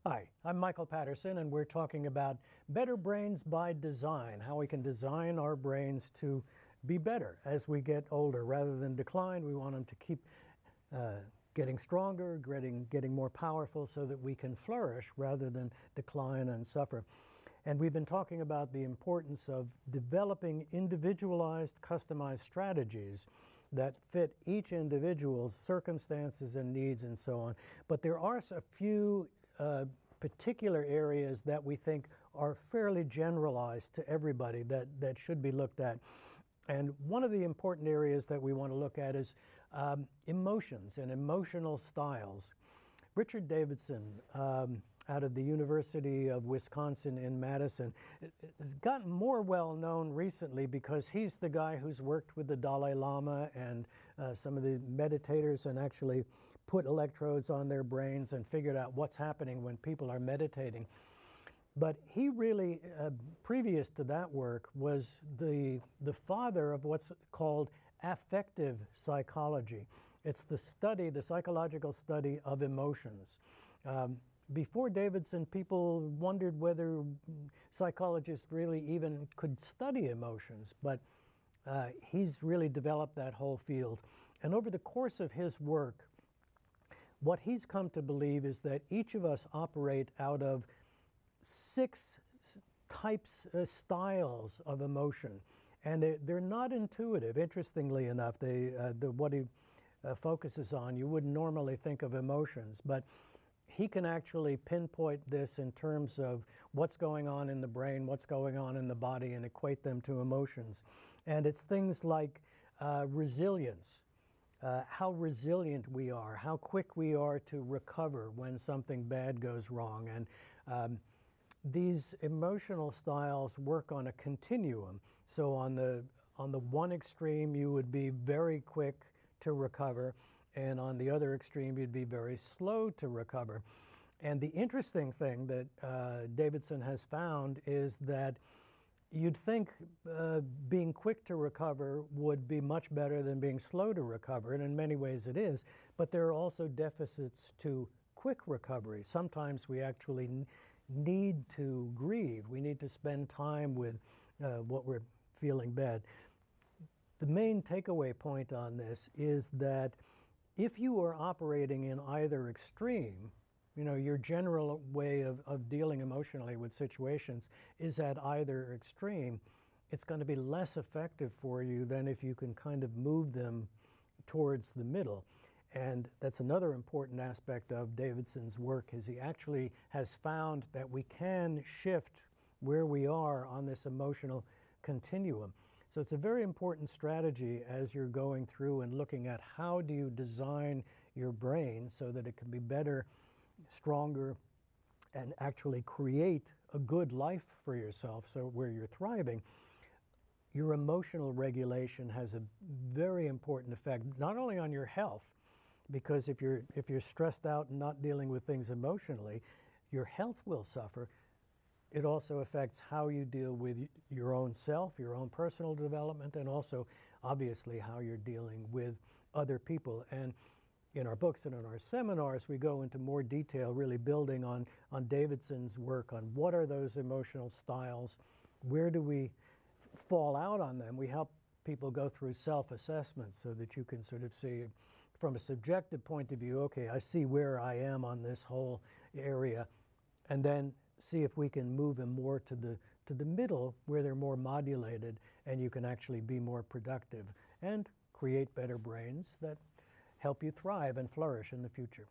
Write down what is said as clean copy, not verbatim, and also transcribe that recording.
Hi, I'm Michael Patterson, and we're talking about better brains by design, how we can design our brains to be better as we get older. Rather than decline, we want them to keep getting stronger, getting more powerful so that we can flourish rather than decline and suffer. And we've been talking about the importance of developing individualized, customized strategies that fit each individual's circumstances and needs and so on. But there are a few particular areas that we think are fairly generalized to everybody that should be looked at. And one of the important areas that we want to look at is emotions and emotional styles. Richard Davidson, out of the University of Wisconsin in Madison, has gotten more well known recently because he's the guy who's worked with the Dalai Lama and some of the meditators and actually put electrodes on their brains and figured out what's happening when people are meditating. But he really, previous to that work, was the father of what's called affective psychology. It's the psychological study of emotions. Before Davidson, people wondered whether psychologists really even could study emotions, but he's really developed that whole field. And over the course of his work, what he's come to believe is that each of us operate out of 6 types, styles of emotion. And they're not intuitive. Interestingly enough, what he focuses on, you wouldn't normally think of emotions, but he can actually pinpoint this in terms of what's going on in the brain, what's going on in the body, and equate them to emotions. And it's things like resilience, how resilient we are, how quick we are to recover when something bad goes wrong. And these emotional styles work on a continuum. So on the one extreme, you would be very quick to recover, and on the other extreme, you'd be very slow to recover. And the interesting thing that Davidson has found is that you'd think being quick to recover would be much better than being slow to recover, and in many ways it is, but there are also deficits to quick recovery. Sometimes we actually need to grieve. We need to spend time with what we're feeling bad. The main takeaway point on this is that if you are operating in either extreme, your general way of dealing emotionally with situations is at either extreme, it's going to be less effective for you than if you can kind of move them towards the middle. And that's another important aspect of Davidson's work, is he actually has found that we can shift where we are on this emotional continuum. So it's a very important strategy as you're going through and looking at how do you design your brain so that it can be better, stronger, and actually create a good life for yourself, so where you're thriving. Your emotional regulation has a very important effect, not only on your health, because if you're stressed out and not dealing with things emotionally, your health will suffer. It also affects how you deal with your own self, your own personal development, and also, obviously, how you're dealing with other people. And in our books and in our seminars, we go into more detail, really building on Davidson's work on what are those emotional styles, where do we fall out on them. We help people go through self-assessments so that you can sort of see from a subjective point of view, okay, I see where I am on this whole area, and then see if we can move them more to the middle where they're more modulated and you can actually be more productive and create better brains that help you thrive and flourish in the future.